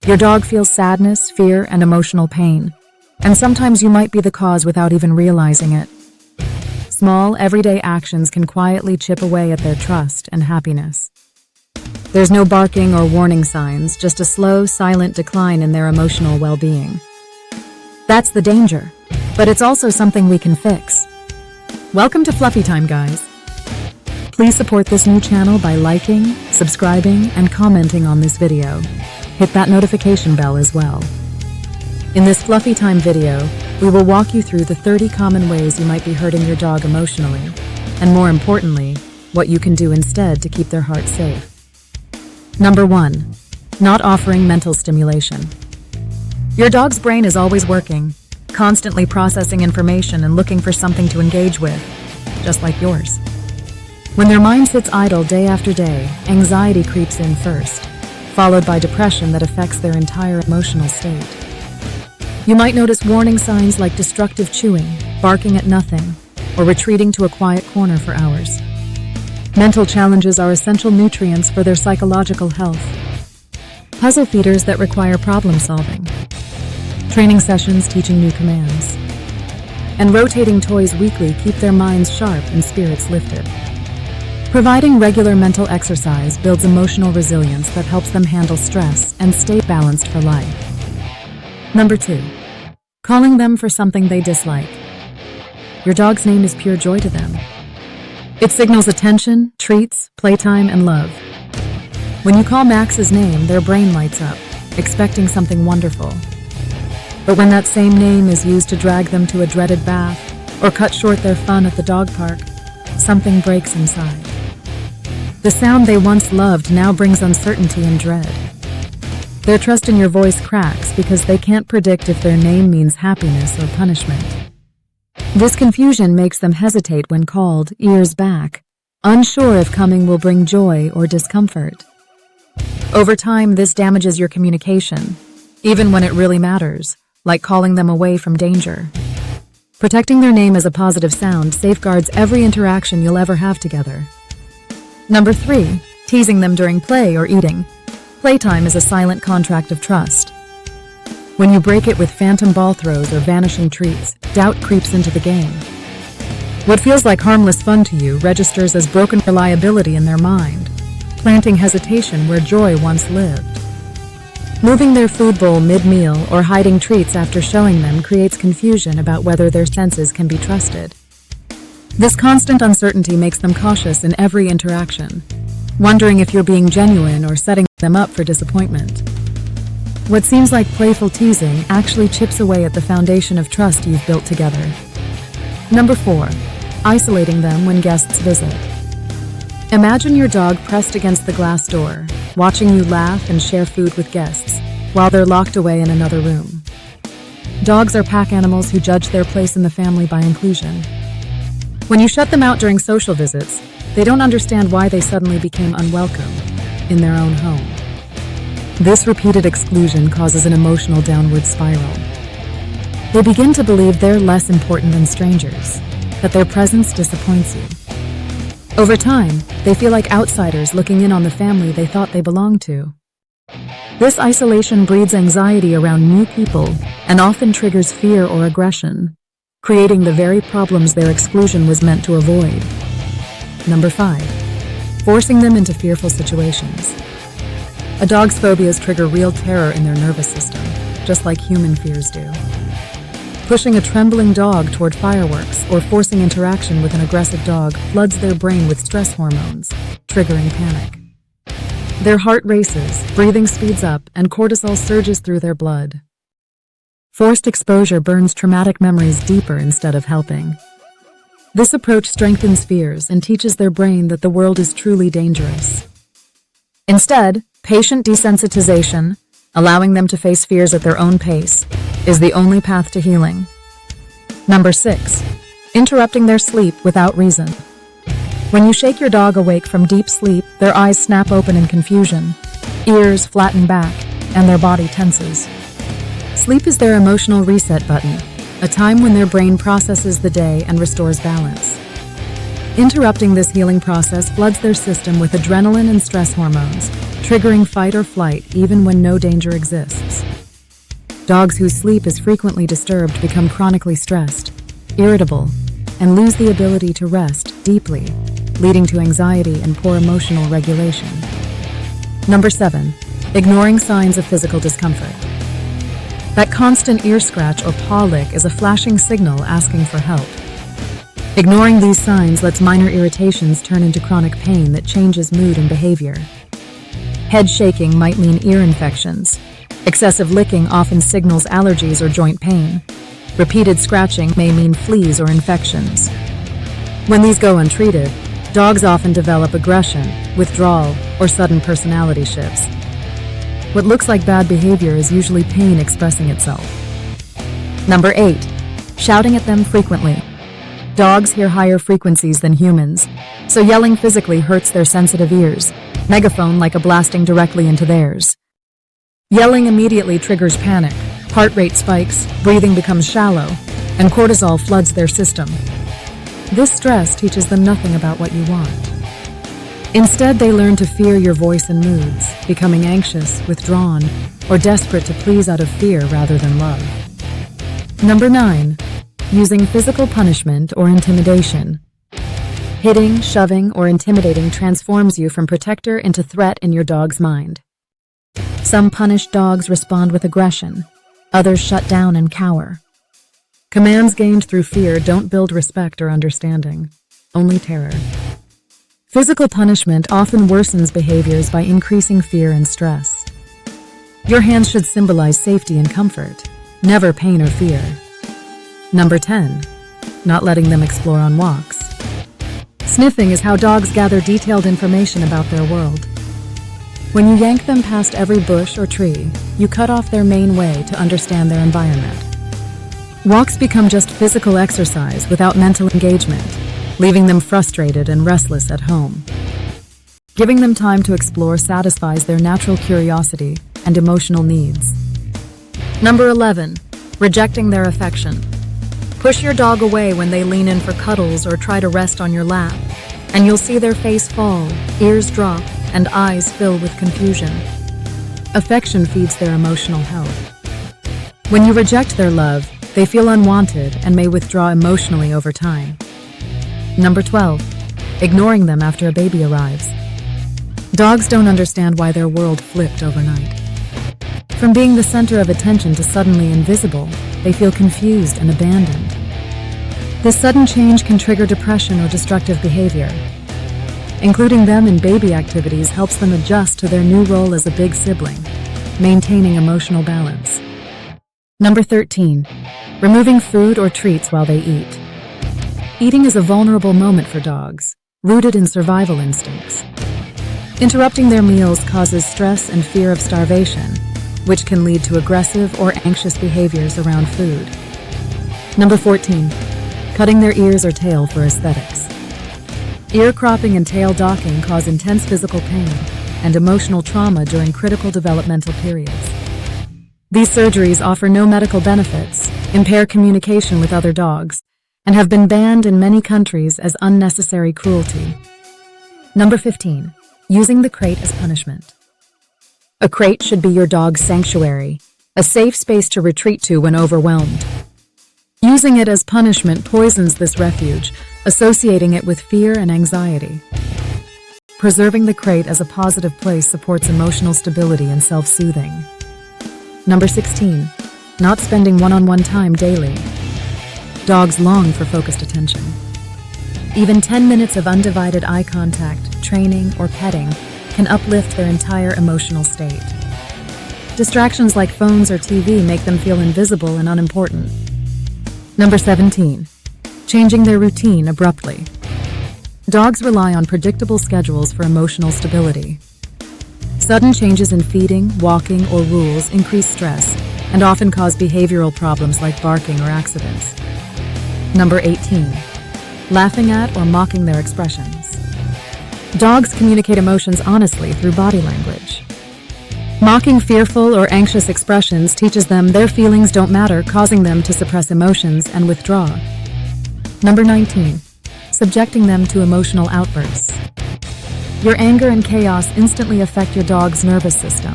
Your dog feels sadness, fear, and emotional pain, and sometimes you might be the cause without even realizing it. Small, everyday actions can quietly chip away at their trust and happiness. There's no barking or warning signs, just a slow, silent decline in their emotional well-being. That's the danger, but it's also something we can fix. Welcome to Fluffy Time, guys. Please support this new channel by liking, subscribing, and commenting on this video. Hit that notification bell as well. In this Fluffy Time video, we will walk you through the 30 common ways you might be hurting your dog emotionally, and more importantly, what you can do instead to keep their heart safe. Number 1. Not offering mental stimulation. Your dog's brain is always working, constantly processing information and looking for something to engage with, just like yours. When their mind sits idle day after day, anxiety creeps in first, followed by depression that affects their entire emotional state. You might notice warning signs like destructive chewing, barking at nothing, or retreating to a quiet corner for hours. Mental challenges are essential nutrients for their psychological health. Puzzle feeders that require problem solving, training sessions teaching new commands, and rotating toys weekly keep their minds sharp and spirits lifted. Providing regular mental exercise builds emotional resilience that helps them handle stress and stay balanced for life. Number 2. Calling them for something they dislike. Your dog's name is pure joy to them. It signals attention, treats, playtime, and love. When you call Max's name, their brain lights up, expecting something wonderful. But when that same name is used to drag them to a dreaded bath or cut short their fun at the dog park, something breaks inside. The sound they once loved now brings uncertainty and dread. Their trust in your voice cracks because they can't predict if their name means happiness or punishment. This confusion makes them hesitate when called, ears back, unsure if coming will bring joy or discomfort. Over time, this damages your communication, even when it really matters, like calling them away from danger. Protecting their name as a positive sound safeguards every interaction you'll ever have together. Number 3. Teasing them during play or eating. Playtime is a silent contract of trust. When you break it with phantom ball throws or vanishing treats, doubt creeps into the game. What feels like harmless fun to you registers as broken reliability in their mind, planting hesitation where joy once lived. Moving their food bowl mid-meal or hiding treats after showing them creates confusion about whether their senses can be trusted. This constant uncertainty makes them cautious in every interaction, wondering if you're being genuine or setting them up for disappointment. What seems like playful teasing actually chips away at the foundation of trust you've built together. Number 4. Isolating them when guests visit. Imagine your dog pressed against the glass door, watching you laugh and share food with guests, while they're locked away in another room. Dogs are pack animals who judge their place in the family by inclusion. When you shut them out during social visits, they don't understand why they suddenly became unwelcome in their own home. This repeated exclusion causes an emotional downward spiral. They begin to believe they're less important than strangers, that their presence disappoints you. Over time, they feel like outsiders looking in on the family they thought they belonged to. This isolation breeds anxiety around new people and often triggers fear or aggression, creating the very problems their exclusion was meant to avoid. Number 5. Forcing them into fearful situations. A dog's phobias trigger real terror in their nervous system, just like human fears do. Pushing a trembling dog toward fireworks or forcing interaction with an aggressive dog floods their brain with stress hormones, triggering panic. Their heart races, breathing speeds up, and cortisol surges through their blood. Forced exposure burns traumatic memories deeper instead of helping. This approach strengthens fears and teaches their brain that the world is truly dangerous. Instead, patient desensitization, allowing them to face fears at their own pace, is the only path to healing. Number 6. Interrupting their sleep without reason. When you shake your dog awake from deep sleep, their eyes snap open in confusion, ears flatten back, and their body tenses. Sleep is their emotional reset button, a time when their brain processes the day and restores balance. Interrupting this healing process floods their system with adrenaline and stress hormones, triggering fight or flight even when no danger exists. Dogs whose sleep is frequently disturbed become chronically stressed, irritable, and lose the ability to rest deeply, leading to anxiety and poor emotional regulation. Number 7. Ignoring signs of physical discomfort. That constant ear scratch or paw lick is a flashing signal asking for help. Ignoring these signs lets minor irritations turn into chronic pain that changes mood and behavior. Head shaking might mean ear infections. Excessive licking often signals allergies or joint pain. Repeated scratching may mean fleas or infections. When these go untreated, dogs often develop aggression, withdrawal, or sudden personality shifts. What looks like bad behavior is usually pain expressing itself. Number 8. Shouting at them frequently. Dogs hear higher frequencies than humans, so yelling physically hurts their sensitive ears, megaphone-like a blasting directly into theirs. Yelling immediately triggers panic, heart rate spikes, breathing becomes shallow, and cortisol floods their system. This stress teaches them nothing about what you want. Instead, they learn to fear your voice and moods, becoming anxious, withdrawn, or desperate to please out of fear rather than love. Number 9. Using physical punishment or intimidation. Hitting, shoving, or intimidating transforms you from protector into threat in your dog's mind. Some punished dogs respond with aggression. Others shut down and cower. Commands gained through fear don't build respect or understanding, only terror. Physical punishment often worsens behaviors by increasing fear and stress. Your hands should symbolize safety and comfort, never pain or fear. Number 10. Not letting them explore on walks. Sniffing is how dogs gather detailed information about their world. When you yank them past every bush or tree, you cut off their main way to understand their environment. Walks become just physical exercise without mental engagement, leaving them frustrated and restless at home. Giving them time to explore satisfies their natural curiosity and emotional needs. Number 11. Rejecting their affection. Push your dog away when they lean in for cuddles or try to rest on your lap, and you'll see their face fall, ears drop, and eyes fill with confusion. Affection feeds their emotional health. When you reject their love, they feel unwanted and may withdraw emotionally over time. Number 12. Ignoring them after a baby arrives. Dogs don't understand why their world flipped overnight. From being the center of attention to suddenly invisible, they feel confused and abandoned. This sudden change can trigger depression or destructive behavior. Including them in baby activities helps them adjust to their new role as a big sibling, maintaining emotional balance. Number 13. Removing food or treats while they eat. Eating is a vulnerable moment for dogs, rooted in survival instincts. Interrupting their meals causes stress and fear of starvation, which can lead to aggressive or anxious behaviors around food. Number 14. Cutting their ears or tail for aesthetics. Ear cropping and tail docking cause intense physical pain and emotional trauma during critical developmental periods. These surgeries offer no medical benefits, impair communication with other dogs, and have been banned in many countries as unnecessary cruelty. Number 15. Using the crate as punishment. A crate should be your dog's sanctuary, a safe space to retreat to when overwhelmed. Using it as punishment poisons this refuge, associating it with fear and anxiety. Preserving the crate as a positive place supports emotional stability and self-soothing. Number 16. Not spending one-on-one time daily. Dogs long for focused attention. Even 10 minutes of undivided eye contact, training, or petting can uplift their entire emotional state. Distractions like phones or TV make them feel invisible and unimportant. Number 17. Changing their routine abruptly. Dogs rely on predictable schedules for emotional stability. Sudden changes in feeding, walking, or rules increase stress and often cause behavioral problems like barking or accidents. Number 18. Laughing at or mocking their expressions. Dogs communicate emotions honestly through body language. Mocking fearful or anxious expressions teaches them their feelings don't matter, causing them to suppress emotions and withdraw. Number 19. Subjecting them to emotional outbursts. Your anger and chaos instantly affect your dog's nervous system.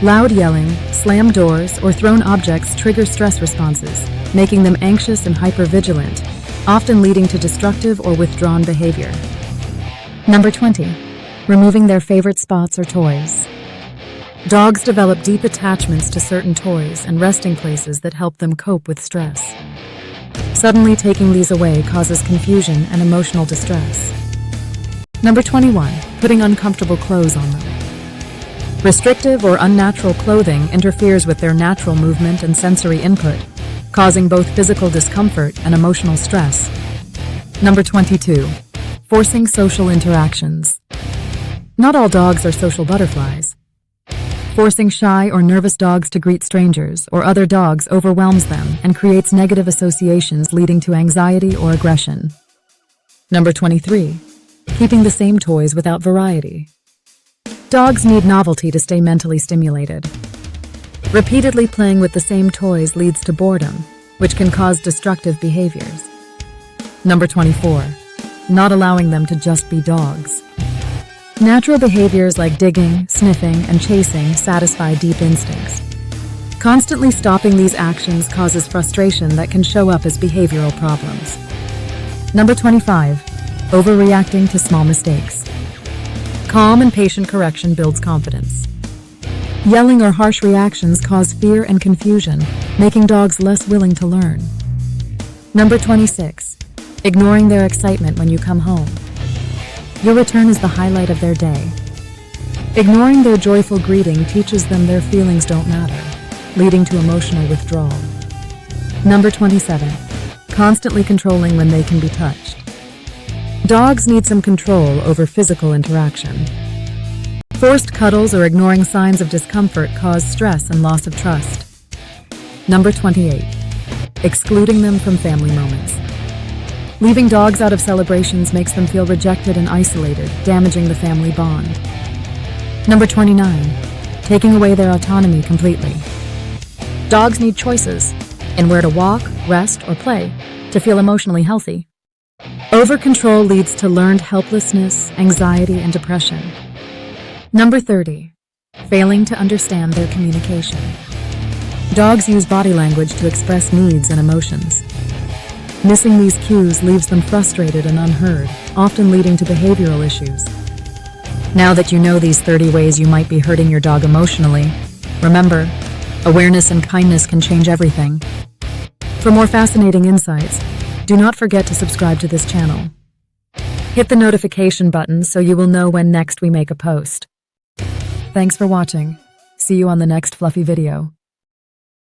Loud yelling, slammed doors, or thrown objects trigger stress responses, making them anxious and hypervigilant, often leading to destructive or withdrawn behavior. Number 20. Removing their favorite spots or toys. Dogs develop deep attachments to certain toys and resting places that help them cope with stress. Suddenly taking these away causes confusion and emotional distress. Number 21. Putting uncomfortable clothes on them. Restrictive or unnatural clothing interferes with their natural movement and sensory input, causing both physical discomfort and emotional stress. Number 22. Forcing social interactions. Not all dogs are social butterflies. Forcing shy or nervous dogs to greet strangers or other dogs overwhelms them and creates negative associations leading to anxiety or aggression. Number 23. Keeping the same toys without variety. Dogs need novelty to stay mentally stimulated. Repeatedly playing with the same toys leads to boredom, which can cause destructive behaviors. Number 24. Not allowing them to just be dogs. Natural behaviors like digging, sniffing, and chasing satisfy deep instincts. Constantly stopping these actions causes frustration that can show up as behavioral problems. Number 25. Overreacting to small mistakes. Calm and patient correction builds confidence. Yelling or harsh reactions cause fear and confusion, making dogs less willing to learn. Number 26. Ignoring their excitement when you come home. Your return is the highlight of their day. Ignoring their joyful greeting teaches them their feelings don't matter, leading to emotional withdrawal. Number 27. Constantly controlling when they can be touched. Dogs need some control over physical interaction. Forced cuddles or ignoring signs of discomfort cause stress and loss of trust. Number 28. Excluding them from family moments. Leaving dogs out of celebrations makes them feel rejected and isolated, damaging the family bond. Number 29. Taking away their autonomy completely. Dogs need choices in where to walk, rest, or play to feel emotionally healthy. Over-control leads to learned helplessness, anxiety, and depression. Number 30. Failing to understand their communication. Dogs use body language to express needs and emotions. Missing these cues leaves them frustrated and unheard, often leading to behavioral issues. Now that you know these 30 ways you might be hurting your dog emotionally, remember, awareness and kindness can change everything. For more fascinating insights, do not forget to subscribe to this channel. Hit the notification button so you will know when next we make a post. Thanks for watching. See you on the next fluffy video.